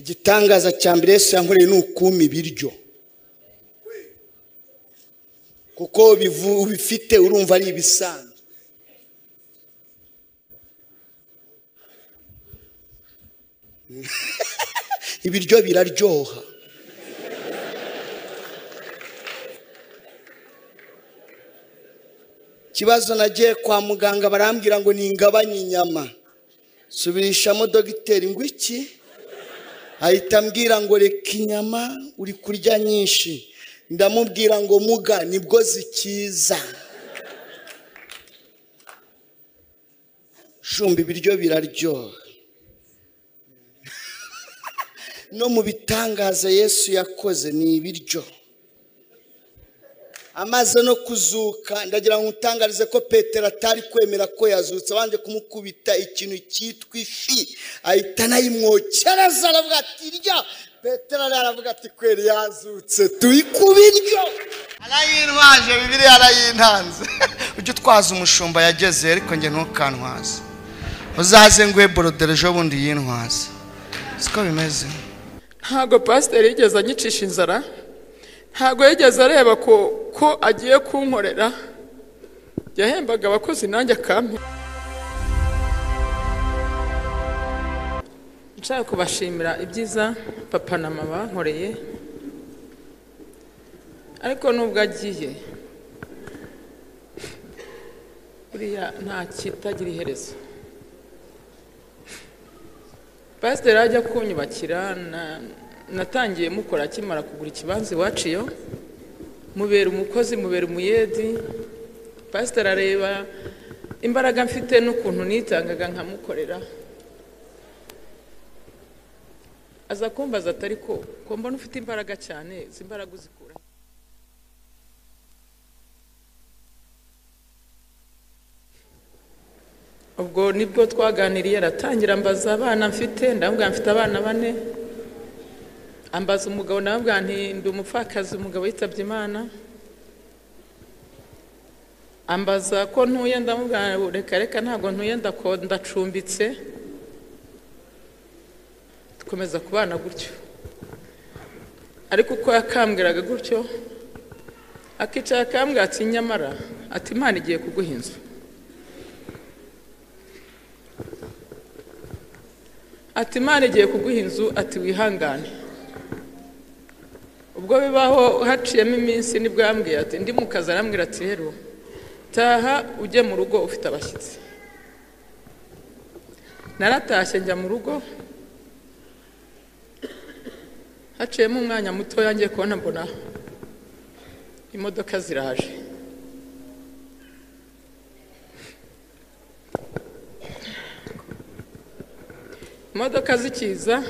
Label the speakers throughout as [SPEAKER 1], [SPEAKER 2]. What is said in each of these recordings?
[SPEAKER 1] igitangaza cya mbere Yesu yankoreye ni ukuma ibiryo, kuko bifite urumva ari ibisanzwe. Ibiryo biraryoha. Kibazo nagiye kwa muganga barambwira ngo ningabanye inyama. Subirishamo dogiteri ngo iki? Ahita ambwira ngo reka inyama uri kurya nyinshi. Ndamubwira ngo muga nibwo zikiza. Shumba ibiryo biraryoha. No mu bitangaza Yesu yakoze ni ibiryo. Amaze no kuzuka ndagira ngo utangarize ko Petero atari kwemera ko yazutse, banje kumukubita ikintu cyitwa ifi, ahita nayimwokereza aravuga ati irya. Petero aravuga ati kweri yazutse tuyikubiryo. Arayintwaje bibiri arayintanze. Ujye twaza umushumba yageze ariko nge ntukantwaze. Uzaze ngwe boroderejo bundi yintwaze. Siko bimeze.
[SPEAKER 2] Ntago pastor yigeze anyicisha inzara. Ntago yigeze areba ko agiye kunkorera. Yahembaga abakozi nanjye akampe. Nshaka kubashimira ibyiza papa na mama bankoreye. Ariko nubwo agiye buriya nta kitagira iherezo. Pastor ajya kunyubakira natangiye mukora akimara kugura ikibanza iwaciyo, mubera umukozi mubera umuyedi. Pastor areba imbaraga mfite n'ukuntu nitangaga nkamukorera, aza kumbaza atari ko mbona ufite imbaraga cyane, zimbaraga uzikura. Ubwo nibwo twaganiriye, aratangira ambaza abana mfite, ndamubwira mfite abana 4. Ambaza umugabo, ndamubwira nti ndi umupfakazi, umugabo yitabye Imana. Ambaza ko ntuye, ndamubwira reka ntago ntuye, ndacumbitse. Dukomeza kubana gutyo. Ariko uko yakambwiraga gutyo, akicara akambwira ati nyamara ati Imana igiye kuguha inzu. Ati Imana igiye kuguha inzu, ati wihangane. Ubwo bibaho haciyemo iminsi nibwo yambwiye ati ndi mu kazi, arambwira ati rero taha ujye mu rugo ufite abashyitsi. Naratashye njya mu rugo, haciyemo umwanya muto yangiye kubona mbona imodoka ziraje. Imodoka zikiza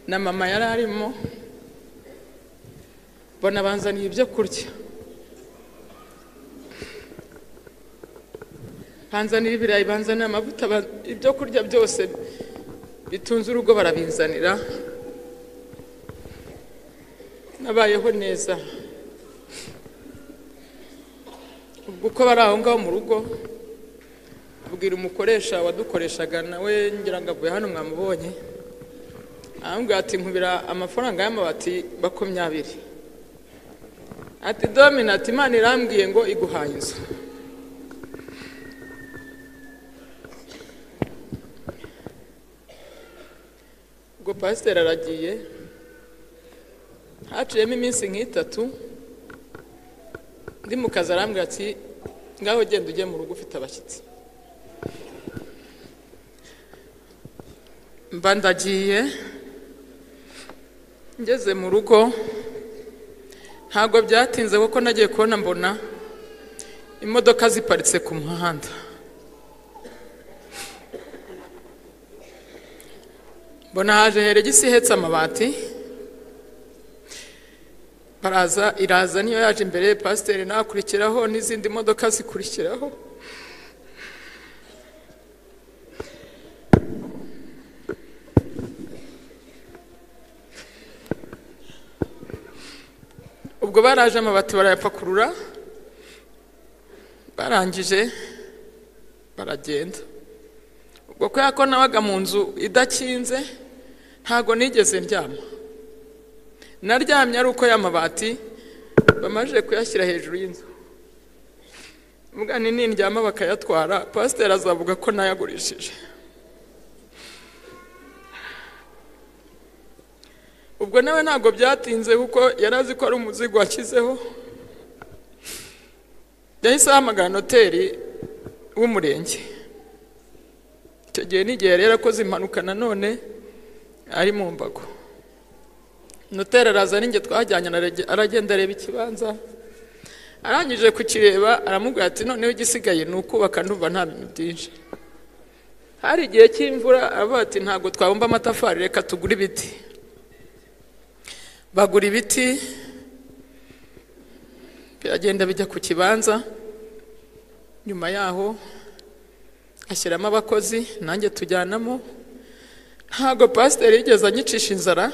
[SPEAKER 2] na mama yari arimo, bona banzaniye ibyo kurya. Banzanira ibirayi, banzanira amavuta, ibyo kurya byose bitunze urugo barabinzanira. Nabayeho neza. Ubwo uko bari aho ngaho mu rugo, abwira umukoresha wadukoreshaga nawe ngira ngo avuye hano mwamubonye, arambwira ati nkubira amafaranga y'amabati 20. Ati Domina, ati Imana irambwiye ngo iguhaye inzu. Ubwo pastor aragiye, haciyemo iminsi nk'itatu, ndi mu kazi, arambwira ati ngaho genda ujye mu rugo ufite abashyitsi. Mba ndagiye, ngeze mu rugo ntago byatinze kuko nagiye kubona mbona imodoka ziparitse ku muhanda. Mbona haje heregisi ihetse amabati, iraza niyo yaje imbere, pasiteri nakurikiraho n'izindi modoka zikurikiraho. Ubwo baraje amabati barayapakurura, barangije baragenda. Ubwo ko nabaga mu nzu idakinze, ntago nigeze ndyama, naryamye ari uko y'amabati bamaje kuyashyira hejuru y'inzu. Mugani nindyama bakayatwara, pasiteri azavuga ko nayagurishije. Ubwo nawe ntago byatinze kuko yarazi ko ari umuzigo wakizeho. Yahise ahamagara noteri w'umurenge. Icyo gihe n'igihe rero akoze impanuka nanone ari mu mbago. Noteri araza ninjye twajyanye, aragenda areba ikibanza, arangije kukireba aramubwira ati noneho igisigaye ni ukubaka, ndumva nta bintu byinshi. Hari igihe cy'imvura aravuga ati ntabwo twabumba amatafari, reka tugure ibiti. Bagura ibiti, biragenda bijya ku kibanza. Nyuma yaho ashyiramo abakozi, nanjye tujyanamo. Ntago pasiteri yigeze anyicisha inzara,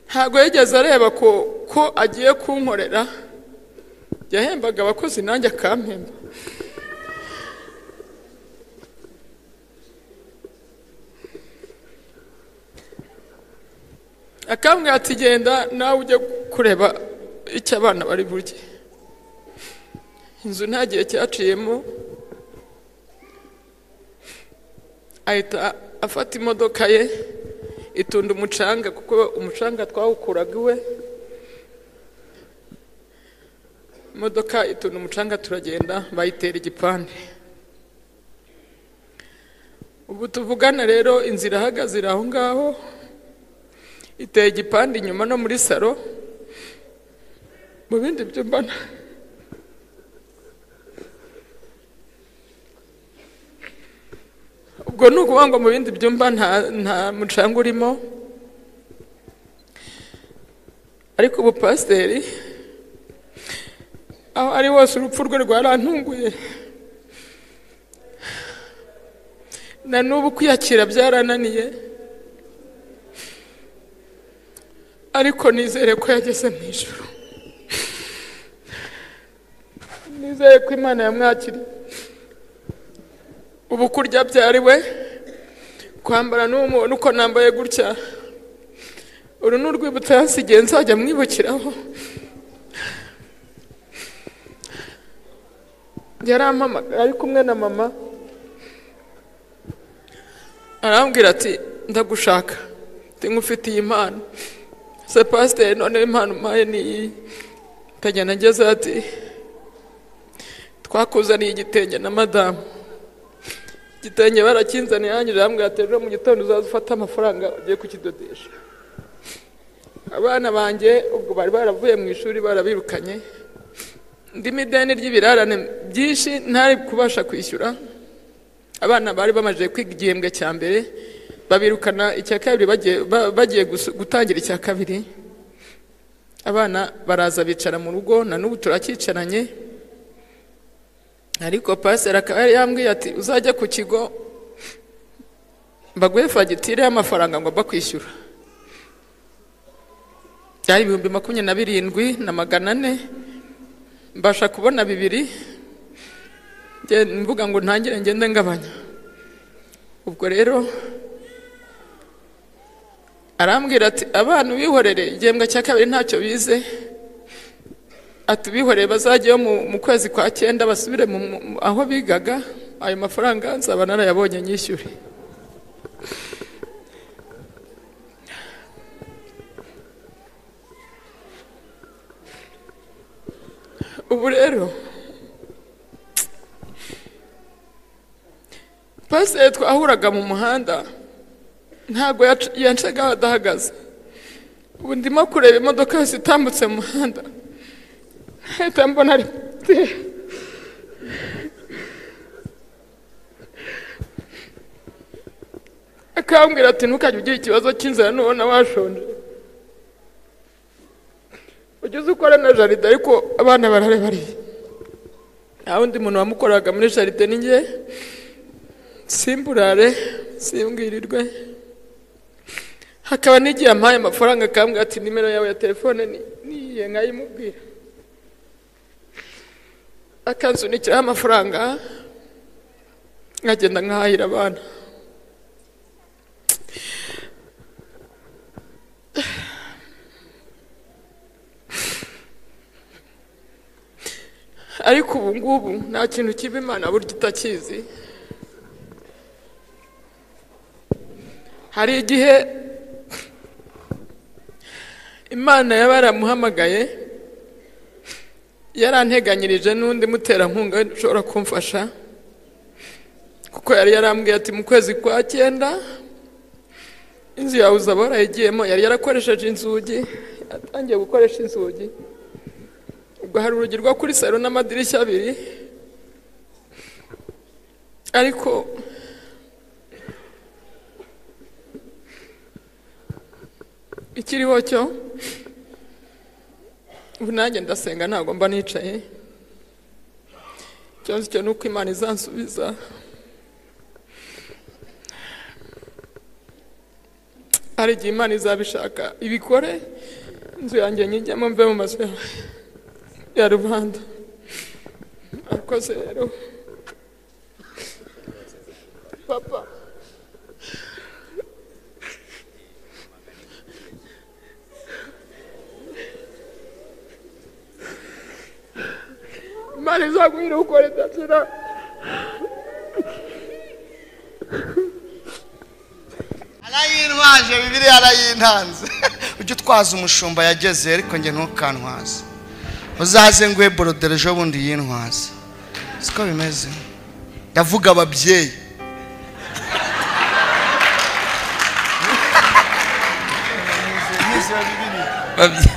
[SPEAKER 2] ntago yigeze areba ko agiye kunkorera. Yahembaga abakozi nanjye akampemba. Akambwira ati genda nawe ujye kureba icyo abana bari burye. Inzu nta gihe cyaciyemo, ahita afata imodoka ye itunda umucanga, kuko umucanga twawukuraga iwe. Imodoka itunda umucanga, turagenda bayitera igipande. Ubu tuvugana rero inzira ihagaze iri aho ngaho, iteye igipande inyuma no muri salo. Mu bindi byumba ubwo ni ukuvuga ngo mu bindi byumba nta mucanga urimo. Ariko ubu pasiteri aho ari hose urupfu rwe rwarantunguye. Na n'ubu kwiyakira byarananiye, ariko nizere ko yageze mu ijuru. Nizere ko Imana yamwakiriye. Ubu kurya byari we, kwambara n'umuntu uko nambaye gutya, uru ni urwibutso yansigiye nzajya mwibukiraho. Yarampamagara ari kumwe na mama, arambwira ati ndagushaka, ngufitiye impano. Se pasiteri, none impano umpaye ni iyi. Kagenda ngeze ati twakuzaniye igitenge na madamu. Igitenge barakinzaniye, yanjye arambwira ati ejo mu gitondo uzaza ufata amafaranga ugiye kukidodesha. Abana banjye ubwo bari baravuye mu ishuri, barabirukanye. Ndimo ideni ry'ibirarane byinshi ntari kubasha kwishyura. Abana bari bamaze kwiga igihembwe cya mbere, babirukana icya kabiri bagiye gutangira icya kabiri. Abana baraza bicara mu rugo, na n'ubu turakicaranye. Ariko pasiteri akaba yari yambwiye ati uzajya ku kigo baguhe fagitire y'amafaranga ngo bakwishyura. Byari 27,400, mbasha kubona 2. Mvuga ngo ntangire ngende ngabanya. Ubwo rero arambwira ati abantu bihorere, igihembwe cya kabiri ntacyo bize, ati bihorere bazajyeyo mu kwezi kwa 9 basubire aho bigaga. Ayo mafaranga nzaba narayabonye nyishyure. Ubu rero pasiteri twahuraga mu muhanda, ntago yancaga adahagaze. Ubu ndimo kureba imodoka yose itambutse mu muhanda, hita mbona ari akambwira ati ntukajye ugira ikibazo cy'inzara nubona washonje, ugeze ukora na jaride, ariko abana barareba ari nta wundi muntu wamukoraga muri jaride. Ni njye, simburare simbwirirwe. Hakaba n'igihe ampaye amafaranga akambwira ati nimero yawe ya telefone niye, nkayimubwira akansunikiraho amafaranga, nkagenda nkahahira abana. ariko ubu ngubu nta kintu kiba Imana burya itakizi. Hari igihe Imana yaba yaramuhamagaye yaranteganyirije n'undi muterankunga ushobora kumfasha, kuko yari yarambwiye ati mu kwezi kwa 9 inzu yawe uzaba warayigiyemo. Yari yarakoresheje inzugi, yatangiye gukoresha inzugi, ubwo hari urugi rwo kuri salo n'amadirishya 2, ariko ikiriho cyo ubu nanjye ndasenga ntabwo mba nicaye. Ikibazo cyo nuko Imana izansubiza. Hari igihe Imana izabishaka ibikore, inzu yanjye nyijyamo mve mu mazu ya rubanda. Akoze rero papa, Imana izaguhira ukora idakira.
[SPEAKER 1] Arayintwaje, Bibiliya arayintanze. Ujye utwaza umushumba yageze, ariko njye ntukantwaze. Uzaze nguhe borodere ejo bundi yintwaze. Siko bimeze. Ndavuga ababyeyi.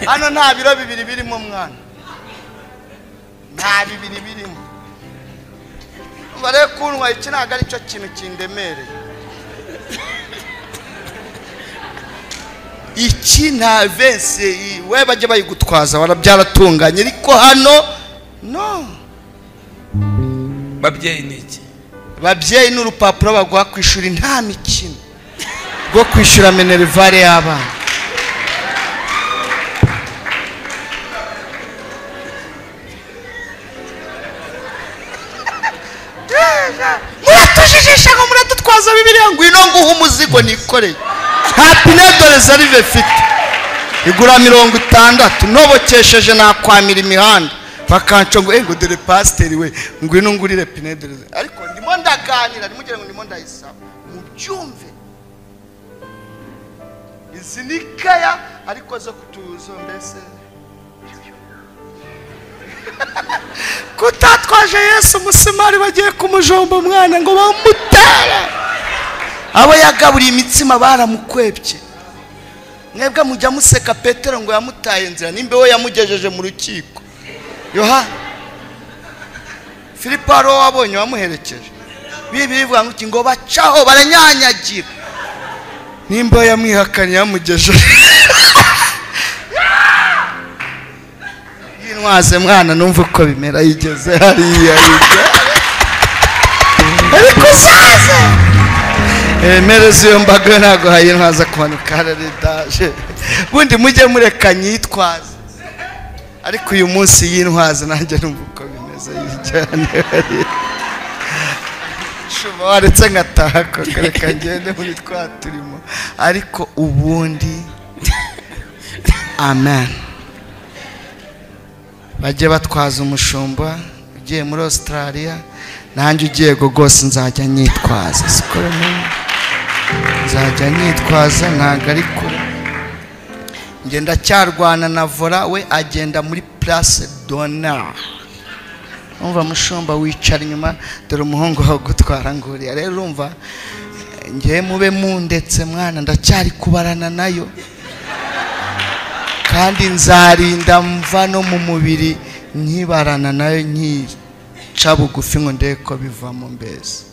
[SPEAKER 1] Hano nta biro 2 birimo mwana. Nta 2 birimo. Bare kunwa iki ntago ari cyo kintu kindemereye. Iki nta vense we bajye bayigutwaza warabyaratunganye, ariko hano no.
[SPEAKER 3] Babyeyi niki?
[SPEAKER 1] Babyeyi n'urupapuro bagwa kwishura nta mikino rwo kwishura minervare y'abana. Muratujijisha ngo muratutwaza Bibiliya ngo ino nguha umuzigo nikoreye. Happy nedores arive fit. Igura 60 nobokesheje nakwamira imihanda. Bakanco ngo ngo dore pasteur we ngo ino ngurire pinedores. Ariko ndimo ndaganira nimugire ngo ndimo ndayisaba. Mubyumve. Izi nikaya ariko zo kutuzo mbese. Kutatwaje Yesu musimari bagiye kumujomba mwana ngo bamutere. Abo yagaburiye imitsima baramukwebye. Mwebwe mujya museka Petero ngo yamutaye nzira nimbe we yamugejeje mu rukiko. Yoha Filipo aro wabonye wamuherekeje. Bibiliya ngo bacaho baranyanyagira. Nimbe yamwihakanye yamugejeje. Yinwaze mwana numva uko bimera yigeze hariya ariko saze merezi yo mbaga ntago hayinwaza kwanuka haradaje bundi mujye mureka nyitwaza, ariko uyu munsi yintwaza nanjye numva uko bimeze cyane. Shuba waretse ngataha ko reka ngende muri twaturimo, ariko ubundi amen. Bajye batwaza umushumba ugiye muri Australia, nanjye ugiye gose nzajya nyitwaza. Sikore nzajya nyitwaza ntago ari kure. Ngenda cyarwana na Vora we agenda muri place d'honneur. Umva mushumba wicara inyuma dore umuhungu ho gutwara nguriya. Rero urumva ngiye mube mundetse mwana ndacyari kubarana nayo. Kandi nzarinda mva no mu mubiri nkibarana nayo nkica bugufi ngo ndeko bivamo mbese.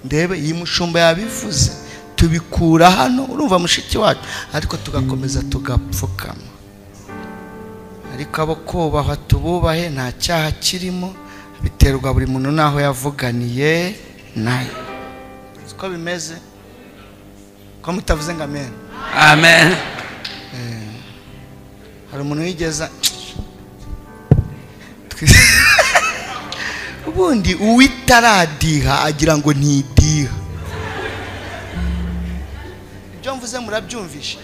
[SPEAKER 1] Ndebe iyi mushumba yabivuze tubikura hano urumva mushiki wacu, ariko tugakomeza tugapfukama. Ariko abo kubahwa tububahe nta cyaha kirimo, biterwa buri muntu naho yavuganiye nayo. Siko bimeze ko mutavuze ngo amen.
[SPEAKER 3] Amen.
[SPEAKER 1] Hari umuntu wigeza ubundi uwitaradiha agira ngo ntidiha. Ibyo mvuze murabyumvishe.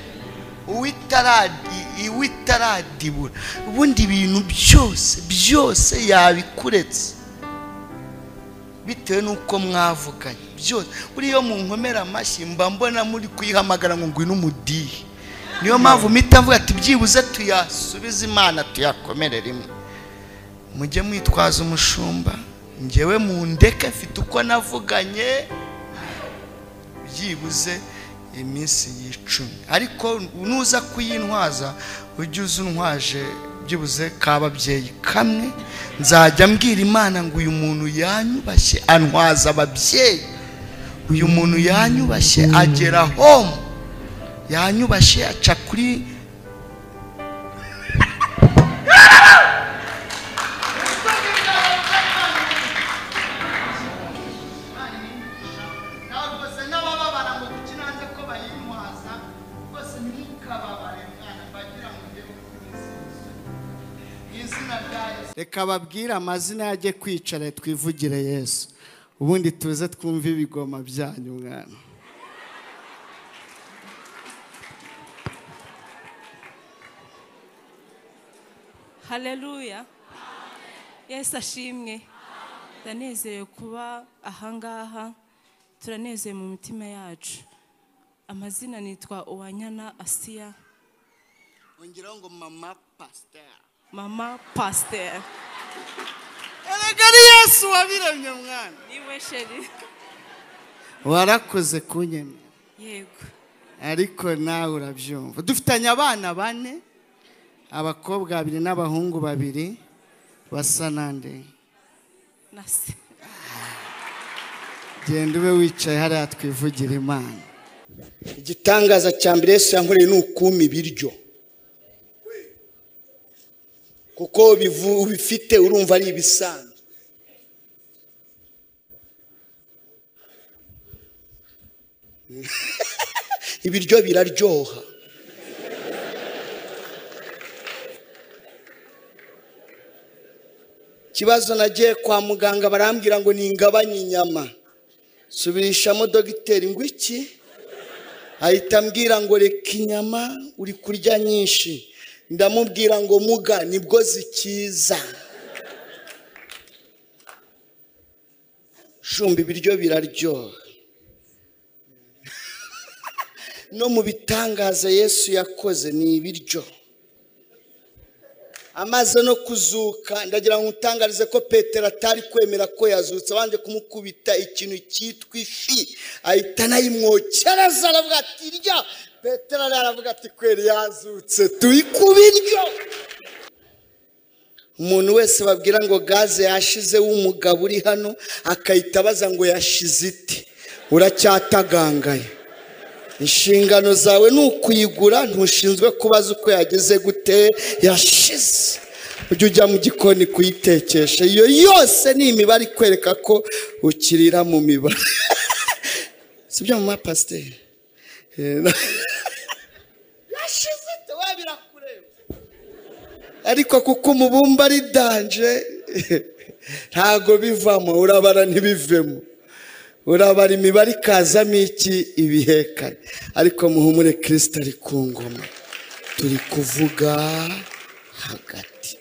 [SPEAKER 1] uwitaradibura ubundi ibintu byose yabikuretse bitewe nuko mwavuganye byose. Buriyo mu nkomera amashyi mba mbona muri kuyihamagara ngo ngwino umudihe. Niyo mpamvu mpita mvuga ati byibuze tuyasubize Imana tuyakomere rimwe. Mujye mwitwaza umushumba, njyewe mu ndeke mfite uko navuganye byibuze iminsi y'icumi, ariko nuza kuyintwaza ujye uzuntwaje byibuze kababyeyi kamwe. Nzajya mbwira Imana ngo uyu muntu yanyubashye antwaza ababyeyi, uyu muntu yanyubashye agera home, yanyubashye aca kuri reka babwire amazina yajye kwicara twivugire Yesu, ubundi tuze twumve ibigoma byanyu mwana.
[SPEAKER 3] Haleluya. Yesu ashimwe. Ndanezerewe kuba ahangaha, turanezerewe mu mitima yacu. Amazina nitwa Uwanyana Asiya.
[SPEAKER 1] Ongeraho ngo mama pastor.
[SPEAKER 3] Mama pastor.
[SPEAKER 1] Erega Yesu wabiremye mwana.
[SPEAKER 3] Niwe sheri.
[SPEAKER 1] Warakoze kunyemera.
[SPEAKER 3] Yego.
[SPEAKER 1] Ariko nawe urabyumva. Dufitanye abana 4, abakobwa 2 n'abahungu 2 basa nande.
[SPEAKER 3] Nase.
[SPEAKER 1] Genda ube wicaye hariya twivugira Imana. Igitangaza cya mbere Yesu yankoreye ni ukuma ibiryo. Kuko ubifite urumva ari ibisanzwe. Ibiryo biraryoha. Kibazo nagiye kwa muganga barambwira ngo ningabanye inyama. Subirishamo dogiteri ngo iki? Ahita ambwira ngo reka inyama uri kurya nyinshi. Ndamubwira ngo muga nibwo zikiza. Shumba ibiryo biraryoha. No mu bitangaza Yesu yakoze ni ibiryo. Amaze no kuzuka ndagira ngo utangarize ko Petero atari kwemera ko yazutse, abanje kumukubita ikintu cyitwa ifi, ahita nayimwokereza aravuga ati irya. Petero aravuga ati kweri yazutse turi kubiryo. Umuntu wese babwira ngo gaze yashize w'umugabo uri hano akahita baza ngo yashize iti, uracyatagangaye. Inshingano zawe ni ukuyigura, ntushinzwe kubaza uko yageze gute yashize. Ujye ujya mu gikoni kuyitekesha, iyo yose ni imibare ikwereka ko ukirira mu mibare. Sibyo mama pasiteri? Yashize ite we birakureba. Ariko kuko umubumba ari danje ntago bivamo, urabara ntibivemo. Urabara imibare ikazamo iki ibihekane. Ariko muhumure Kristo ari ku ngoma, turi kuvuga hagati.